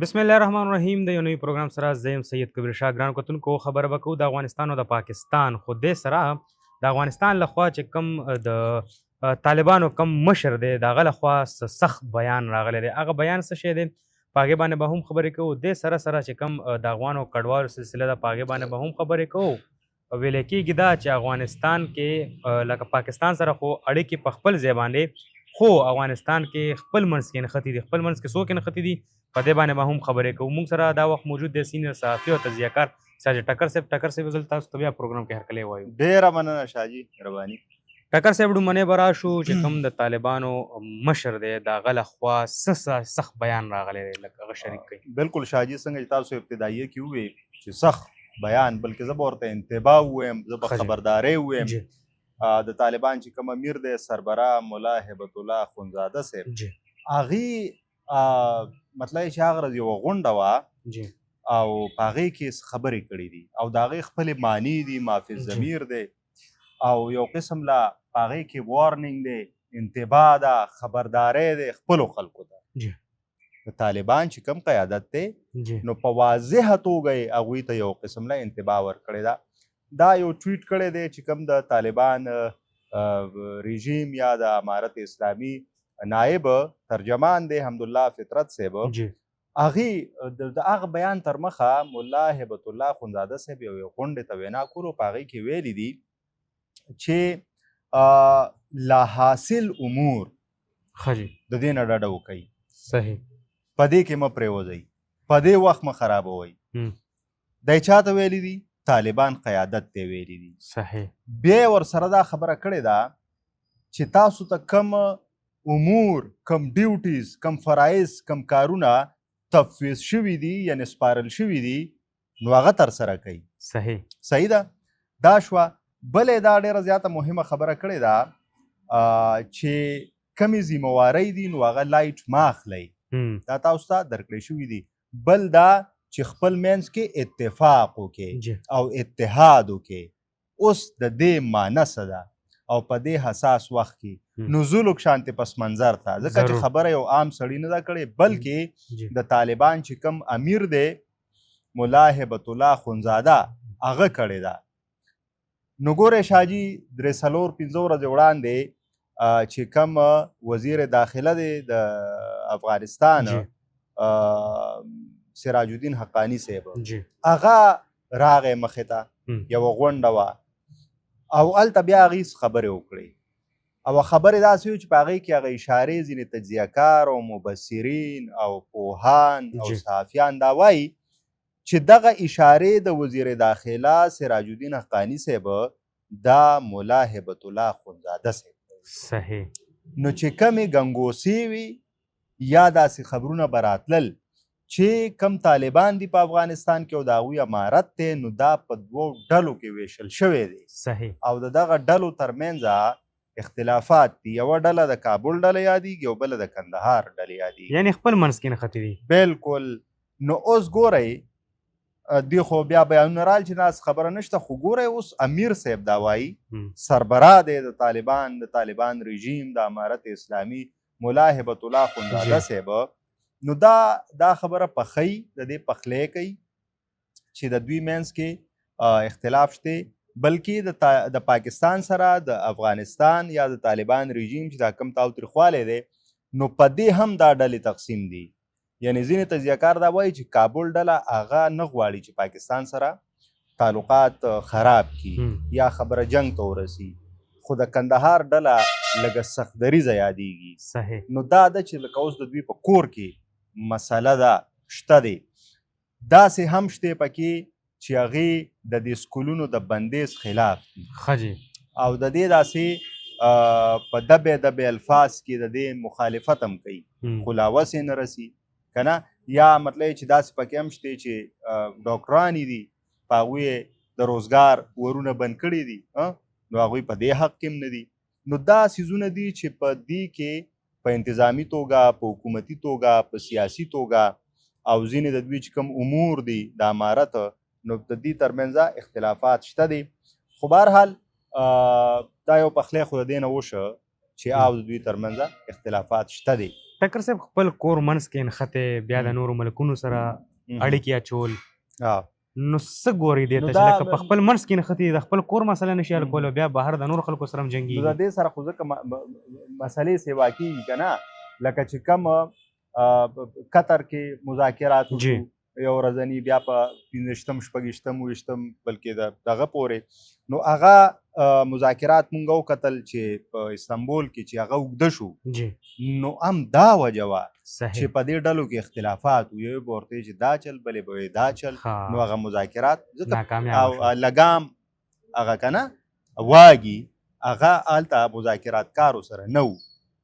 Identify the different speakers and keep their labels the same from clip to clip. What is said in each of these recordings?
Speaker 1: بسم الله الرحمن الرحیم د یو نوي پروګرام سره زه یم سید کبیر شاه ګران کتونکو خبره به کوو د افغانستان او د پاکستان خو دې سره د افغانستان لخوا چې کوم د طالبانو کم مشر دی د هغه لخوا سخت بیان راغلی دی هغه بیان څه شی دی په هغې باندې به هم خبرې کوو دې سره چې کوم د افغانو کډوالو سلسله ده په هغې باندې به هم خبرې کوو ویلی کېږي دا چې افغانستان کې لکه پاکستان سره خو اړیکې په خپل ځای باندې خو افغانستان کې خپل منځ کې نښتي دي خپل منځ کې څوک نښتي دي په دې باندې به هم خبرې کوو موږ سره دا وخت موجود دی سینیر صحافي او تجزیه‌کار ساجد ټکر صاحب زه تاسو ته بیا پروګرام کې هرکلی وایو
Speaker 2: ډیره مننه شاجي مهرباني
Speaker 1: ټکر صاحب ډومنې به راشو چې کوم د طالبانو مشر دی د هغه لخوا سخت بیان راغلی دی لکه هغه شریک کړي
Speaker 2: بالکل شاجي څنګه چې تاسو ابتدایي کې وویل چې سخت بیان بلکې زه به ورته انتباه ووایم زه به خبرداری ووایم د طالبان چې کوم امیر دی سربراه ملا هیبت الله اخندزاده صاحب هغې مطلب چې هغه ورځ یوه غونډه وه او په هغې کې خبرې کړي دي او د هغې خپلې معنی دي معافي ضمیر دی او یو قسم لا په هغې کې وارننګ دی انتباه ده خبرداری دی خپلو خلکو ته د طالبان چې کوم قیادت دی نو په واضحه توګه یې هغوی ته یو قسم لا انتباه ورکړې ده دا یو ټویټ کړی دی چې کوم د طالبان رژیم یا د امارت اسلامي نائب ترجمان دی حمدالله فطرت صاحب هغې د هغه بیان تر مخه ملا هیبت الله اخندزاده صاحب یو غونډې ته وینا کولو په هغې کې ویلي دي چې لا حاصل امور د دې نه ډډه وکئ
Speaker 1: صحیح
Speaker 2: په دې کې مه پرېوځئ په دې وخت مه خرابوئ دی چاته ویلي دي طالبان قیادت ته ویلي دي
Speaker 1: صحیح
Speaker 2: بیا یې ورسره دا خبره کړې ده چې تاسو ته کم امور کم ډیوټیز کم فرایض کم کارونه تفویض شوي دي یعنې سپارل شوي دي نو هغه ترسره کوي صحیح ده دا شوه بلې دا ډېره زیاته مهمه خبره کړې ده چې کمې ذمهوارۍ دي نو هغه لایټ مه اخلئ دا تاسو ته درکړی شوي دي بل دا چې خپل منځ کې اتفاق وکړي او اتحاد وکړي اوس د دې معنی څه ده او په دې حساس وخت کې نزول شانتي پس منظر ته ځکه چې خبره یو عام سړی نه ده کړې بلکې د طالبان چې کوم امیر دی ملا هیبت الله اخندزاده هغه کړې ده نو ګورئ شاجي درې څلور پنځه ورځې وړاندې چې کوم وزیر داخله دی د افغانستان سراج الدین حقانی صاحب هغه راغی مخې ته یوه غونډه وه او هلته بیا هغې خبرې وکړې او خبرې داسې وي چې په هغې کې هغه اشارې ځینې تجزیهکار او مبصرین او پوهان او صحافیان دا وایي چې دغه اشارې د وزیر داخله سراج الدین حقانی صاحب دا ملا هیبت الله اخندزاده صاحب
Speaker 1: صحیح
Speaker 2: نو چې کمې ګنګوسې وي یا داسې خبرونه به راتلل چې کم طالبان دي په افغانستان کې او د هغوی امارت دی نو دا په دوو ډلو کې ویشل شوی دی
Speaker 1: صحیح
Speaker 2: او د دغه ډلو ترمنځ اختلافات دي یوه ډله د کابل ډله یادېږي او بله د کندهار ډله یادېږي
Speaker 1: یعنې خپل منځ کې نښتي دي
Speaker 2: بالکل نو اوس ګورئ دې خو بیا بیانونه رال چې داسې خبره نشته خو ګورئ اوس امیر صاحب دا وایي سربراه دی د طالبان رژیم د امارت اسلامي ملا هیبت الله اخندزاده صاحب نو دا خبره پخی د دې پخلی کوي چې د دوی منځ کې اختلاف شته بلکې د پاکستان سره د افغانستان یا د طالبان رژیم چې دا کم تاوتریخوالی دی نو په دې هم دا ډلې تقسیم دي یعنې ځینې تجزیهکار دا وایي چې کابل ډله هغه نه غواړي چې پاکستان سره تعلقات خراب کړي یا خبره جنګ ته ورسي خو د کندهار ډله لږه سختدریزه یادېږي نو دا ده چې لکه اوس د دوی په کور کې مسله ده شته دی داسې هم شته پکې چې هغې د دې سکولونو د بندیز خلاف دي او د دې داسې په دبې الفاظ کې د دې مخالفت هم کوي خو لا وس یې نه رسي که نه یا مطلب چې داسې پکې هم شته چې ډاکټران دي په هغوی د روزګار ورونه بند کړي دي نو هغوی په دې حق کې هم نه دي نو دا څیزونه دي چې په دې کې په انتظامي توګه په حکومتي توګه په سیاسي توګه او ځینې د دوی چې کوم امور دي د امارت نو د دې ترمنځ اختلافات شته دي خو بهرحال دا یو پخلی خو د دې نه وشه چې او د دوی ترمنځ اختلافات شته دي
Speaker 1: ټکر صاحب خپل کور منځ کې نښتې بیا د نورو ملکونو سره اړیکې اچول نو څه ګوري دې ته چې لکه په خپل منځ کې نښتې د خپل کور مسله نشي حل کولی بیا بهر د نورو خلکو سره هم
Speaker 2: نو د
Speaker 1: جنګېږي
Speaker 2: دې سره خو ځکه مسلې سیوا کېږي که نه لکه چې کوم قطر کې مذاکرات
Speaker 1: جی.
Speaker 2: وشو یو ورځني بیا په 15 شپږ ویشتم بلکې دغه پورې نو هغه مذاکرات مونږ وکتل چې په استانبول کې چې هغه اوږده شو
Speaker 1: جی
Speaker 2: نو هم دا وجه وه
Speaker 1: صحیح
Speaker 2: چې په دې ډلو کې اختلافات و یو به ورته چې دا چل بلې به دا چل نو هغه مذاکرات ځکه
Speaker 1: ناکامیاب
Speaker 2: او لګام هغه که نه واګي هغه هلته مذاکرات کارو سره نه و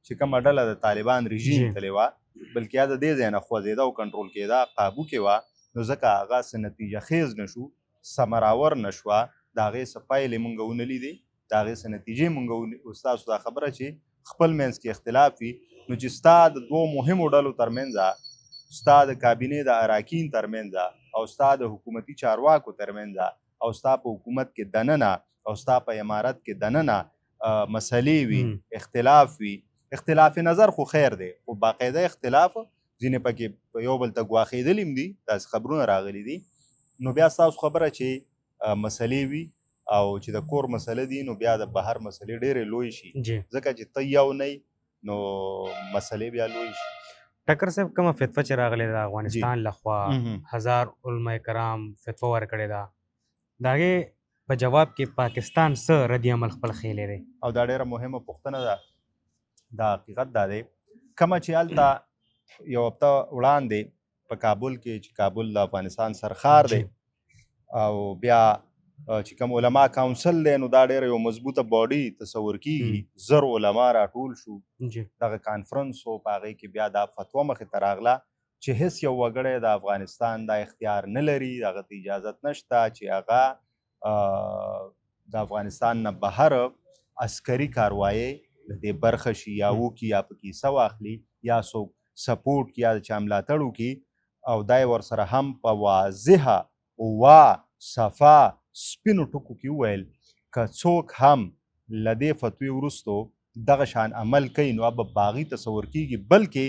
Speaker 2: چې کومه ډله د طالبان رژیم تلې وه بلکې یا د دې ځای نه خوځېده او کنټرول کېده قابو کې وه نو ځکه هغه څه نتیجه خیز نه شو ثمراور نه شوه د هغې څه پایلې مونږ ونه لیدې د هغې څه نتیجې مونږ ستاسو دا خبره چې خپل منځ کې اختلاف وي نو چې ستا د دوو مهمو ډلو ترمنځ ستا د کابینې د اراکین ترمنځ او ستا د حکومتي چارواکو ترمنځ او ستا په حکومت کې دننه او ستا په امارت کې دننه مسلې وي اختلاف وي اختلاف نظر خو خیر دی خو باقاعده اختلاف ځینې پکې یو بل ته ګواښېدلي هم دي داسې خبرونه راغلي دي نو بیا ستاسو خبره چې مسلې وي او چې د کور مسله دي نو بیا د بهر مسلې ډېرې لوی شي ځکه چې ته یو نه نو مسلې بیا لوی شي
Speaker 1: ټکر صاحب کومه فتوه چې راغلې ده افغانستان لخوا هزار علما کرام فتوه ورکړې ده د هغې په جواب کې پاکستان څه ردي عمل خپل ښیلی دی
Speaker 2: او دا ډېره مهمه پوښتنه ده دا حقیقت دا دی کومه چې هلته یو هفته وړاندې په کابل کې چې کابل د افغانستان سرخار دی او بیا چې کوم علما کاونسل دی نو دا ډېره یو مضبوطه باډي تصور کېږي زر علما راټول شو دغه کانفرنس و په هغې کې بیا دا فتوه مخې ته راغله چې هیڅ یو وګړی د افغانستان دا اختیار نه لري هغه ته اجازت نشته چې هغه د افغانستان نه بهر عسکري کاروایي د دې برخه شي یا وکړي یا پکې حصه واخلي یا څوک سپورټ کړي یا د چا ملاتړ وکړي او دا یې ورسره هم په واضحه صفا سپینو ټکو کې وویل که څوک هم له دې فتوې وروستو دغه شان عمل کوي نو به باغي تصور کېږي بلکې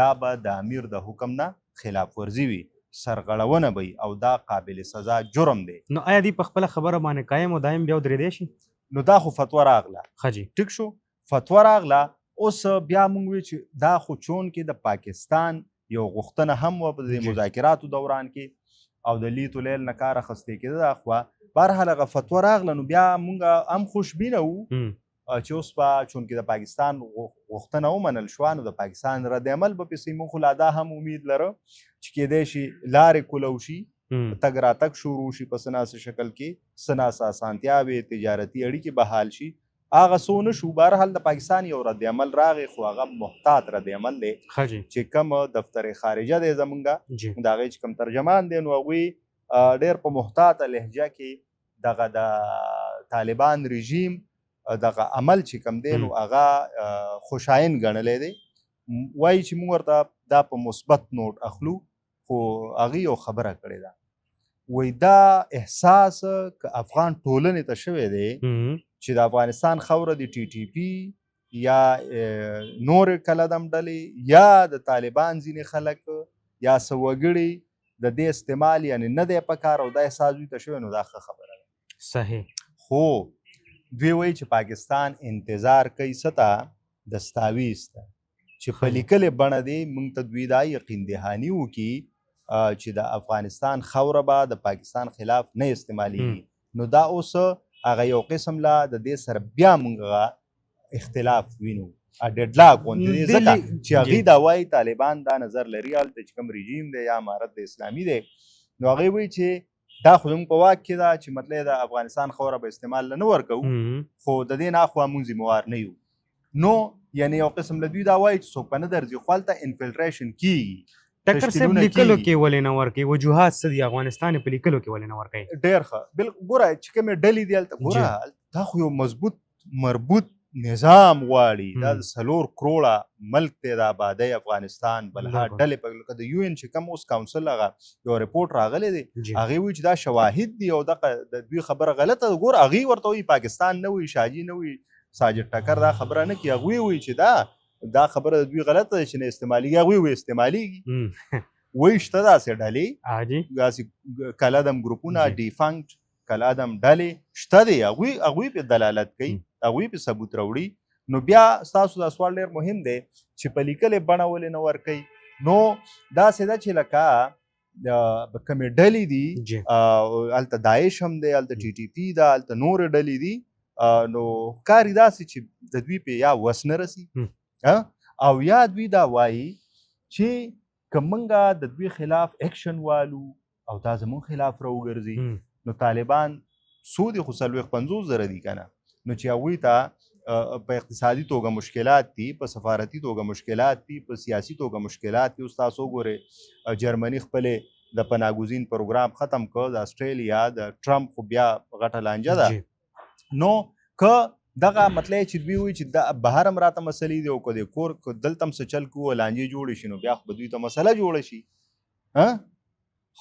Speaker 2: دا به د امیر د حکم نه خلاف ورزي وي سرغړونه به او دا قابل سزا جرم دی
Speaker 1: نو آیا دوی په خپله خبره باندې قایم او دایم بیا ودرېدی شي
Speaker 2: نو دا خو فتوه راغله
Speaker 1: ښه جي
Speaker 2: ټیک شو فتوه راغله اوس بیا موږ وی چې دا خو چون کې د پاکستان یو غوښتنه هم وه په دې مذاکراتو دوران کې او د لیت و لیل نه کار اخیستې کېده دا خو بهرحال هغه فتوه راغله نو بیا موږ هم خوشبینه وو چې اوس به چون کې د پاکستان غوښتنه ومنل شوه نو د پاکستان رد عمل به پسې موږ خو لا دا هم امید لره چې کېدی شي لارې کولو شي تګ راتګ شروع شي په څه ناسه شکل کې څه ناسه اسانتیاوې تجارتي اړیکې بحال شي هغه څه ونه شو بهرحال د پاکستان یو رد عمل راغی خو هغه محتاط رد عمل دی چې کوم دفتر خارجه دی زمونږ د هغې چې کوم ترجمان دی نو هغوی ډېر په محتاطه لهجه کې دغه د طالبان رژیم دغه عمل چې کوم دی نو هغه خوشاین ګڼلی دی وایي چې موږ ورته دا په مثبت نوټ اخلو خو هغې یو خبره کړې ده وایي دا احساس که افغان ټولنې ته شوی دی چې د افغانستان خوره د ټي ټي پی یا نورې کلدم ډلې یا د طالبان ځینې خلک یا څه وګړي د دې استعمال یعنې نه دی په کار او دا احساس دوی ته شوی نو دا ښه خبره ده
Speaker 1: صحیح
Speaker 2: خو دوی وایي چې پاکستان انتظار کوي څه ته دستاویز ته چې په لیکلې بڼه دی موږ ته دوی دا یقین دهاني وکړي چې د افغانستان خوره به د پاکستان خلاف نه استعمالیږي نو دا اوس هغه یو قسم لا د دې سره بیا موږ اختلاف وینو ډیډلاک غوندې دی ځکه چې هغوی دا وایي طالبان دا نظر لري هلته چې کوم رژیم دی یا امارت د اسلامي دی نو هغوی وایي چې دا خو زموږ په واک کې ده چې مطلب د افغانستان خوره به استعمال نه ورکوو خو د دې نه اخوا موږ ذمهوار نه یو نو یعنی یو قسم له دوی دا وایي چې څوک به نه درځي خو هلته انفلټریشن کیږي
Speaker 1: ټکر صاحب لیکلو کې ولې نه ورکوي وجوهات څه دي افغانستان په لیکلو کې ولې نه ورکوي
Speaker 2: ډېر ښه بالکل ګوره چې کومې ډلې دي هلته ګوره دا خو یو مضبوط مربوط نظام غواړي دا د 4 کروړه ملک دی د آبادۍ افغانستان بلها ډلې په لکه د یو ان چې کوم اوس کاونسل هغه یو رپورټ راغلی دی هغې وایي چې دا شواهد دي او دغه د دوی خبره غلطه ده ګوره هغوی ورته وایي پاکستان نه وایي شاجي نه وایي ساجد ټکر دا خبره نه کوي هغوی وایي چې دا دا خبره د دوی غلطه ده چې نه استعمالېږي هغوی استعمالېږي وایي شته داسې ډلې داسې کلعدم ګروپونه ډیفنکټ کلعدم ډلې شته دی هغوی پې دلالت کوي هغوی پې ثبوت راوړي نو بیا ستاسو دا سوال ډېر مهم دی چې په لیکلې بڼه ولې نه ورکوي نو داسې ده چې لکه کومې ډلې دي هلته داعش هم دی هلته ټي ټي پي ده هلته نورې ډلې دي نو ښکاري داسې چې د دوی پې یا وس نه رسي او یا دوی دا وایي چې که موږ د دوی خلاف ایکشن والو او دا زموږ خلاف راوګرځي نو طالبان څو دي خو 450,000 دي که نه نو چې هغوی ته په اقتصادي توګه مشکلات دي په سفارتي توګه مشکلات دي په سیاسي توګه مشکلات دي اوس تاسو وګورئ جرمني خپلې د پناهګزین پروګرام ختم کړ د اسټرالیا د ټرمپ خو بیا غټه لانجه ده نو که دغه مطلب چې دوی وایي چې د بهر هم راته مسلې دي او که د کور که دلته هم څه چل کوو لانجې جوړې شي نو بیا خو به دوی ته مسله جوړه شي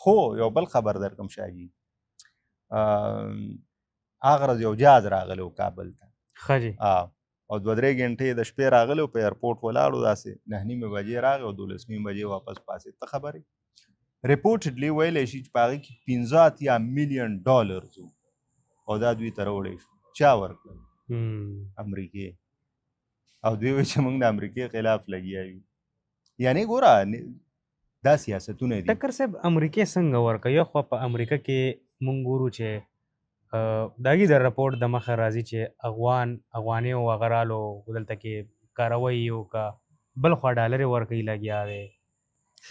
Speaker 2: خو یو بل خبر درکړم شاهجي هغه ورځ یو جهاز راغلی و کابل ته
Speaker 1: ښه جي
Speaker 2: او 2-3 ګنټې د شپې راغلی و په ایرپورټ ولاړو داسې 9:30 بجې راغی او 12:30 بجې واپس پاسې ته خبرې ریپورټډلی ویلی شي چې په هغې کې $85 میلیون او دا دوی ته راوړی شو چا ورکړل امریکې او دوی وایي چې موږ د امریکې خلاف لګیا یو یعنې ګوره دا سیاستونه دي
Speaker 1: ټکر صاحب امریکې څنګه ورکوي یو خوا په امریکا کې مونږ ګورو چې د هغې د رپورټ د مخه راځي چې افغانیو هغه رالو دلته کې کاروی یو که بل خوا ډالرې ورکوي لګیا دی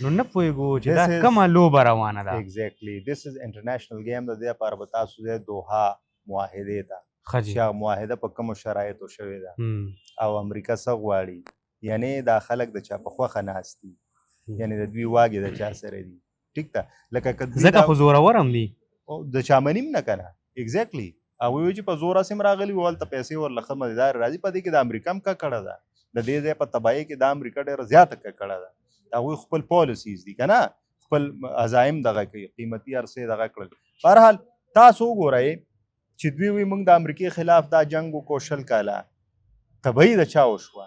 Speaker 1: نو نه پوهېږو چې دا کومه لوبه روانه ده
Speaker 2: ایگزیکټلی دس از انټرنیشنل گیم د دې لپاره به تاسو ځای دوحا معاهدې ته
Speaker 1: ښه جي
Speaker 2: چې هغه معاهده په کومو شرایطو شوې ده او امریکا څه غواړي یعنې دا خلک د چا په خوښه ناست دي یعنې د دوی واګې د چا سره دي ټیک ده لکه
Speaker 1: ځکه خو زورور هم دي
Speaker 2: د چا منیم نه که نه ایگزیکټلی هغوی وایي چې په زور هسې هم راغلي وو هلته پیسې ورله ښه مزیدار راځي په دې کې د امریکا هم ککړه ده د دې ځای په تباهۍ کې د امریکا ډېره زیاته ککړه ده هغوی خپل پالیسیز دي که نه خپل عزایم دغه کوي قیمتي عرصې دغه کړل بهرحال تاسو وګورئ چې دوی وایي موږ د امریکې خلاف دا جنګ وکړو 20 کاله تباهي د چا وشوه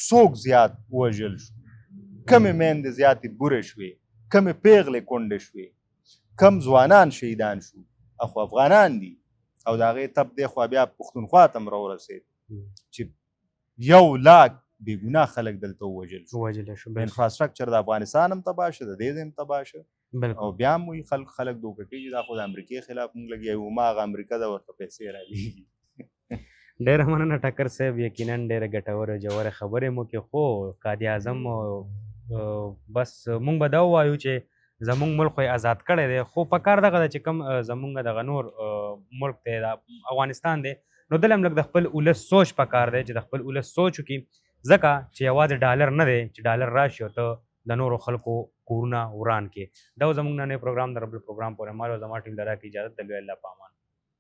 Speaker 2: څوک زیات وژل شو کمې میندې زیاتې بورې شوې کمې پیغلې کونډې شوې کم ځوانان شهیدان شو اخو افغانان دي او د هغې تب دی خوا بیا پښتونخوا ته هم راورسېد چې 1 لاک بېګناه خلک دلته ووژل شو انفراسټرکچر د افغانستان هم تباه شه د دې ځای هم تباه شه او بیا هم وایي خلک دوکه کېږي دا خو د امریکې خلاف موږ لګیا یو هماغه امریکا ده ورته پیسې رالیږي
Speaker 1: ډېره مننه ټکر صاحب یقینا ډېره ګټوره ژورې خبرې مو کې خو قائد اعظم بس مونږ به دا ووایو چې زمونږ ملک خو آزاد کړی دی خو په کار دغه ده چې کوم زمونږ دغه نور ملک دی د افغانستان دی نو دلته هم لږ د خپل ولس سوچ په کار دی چې د خپل ولس سوچ وکړي ځکه چې یوازې ډالر نه دی چې ډالر راشي او ته د نورو خلکو کورونه وران کړې دا زمونږ نن پروګرام د ربل پروګرام پورې مال او زما ټیم لرا کې اجازه د الله په امان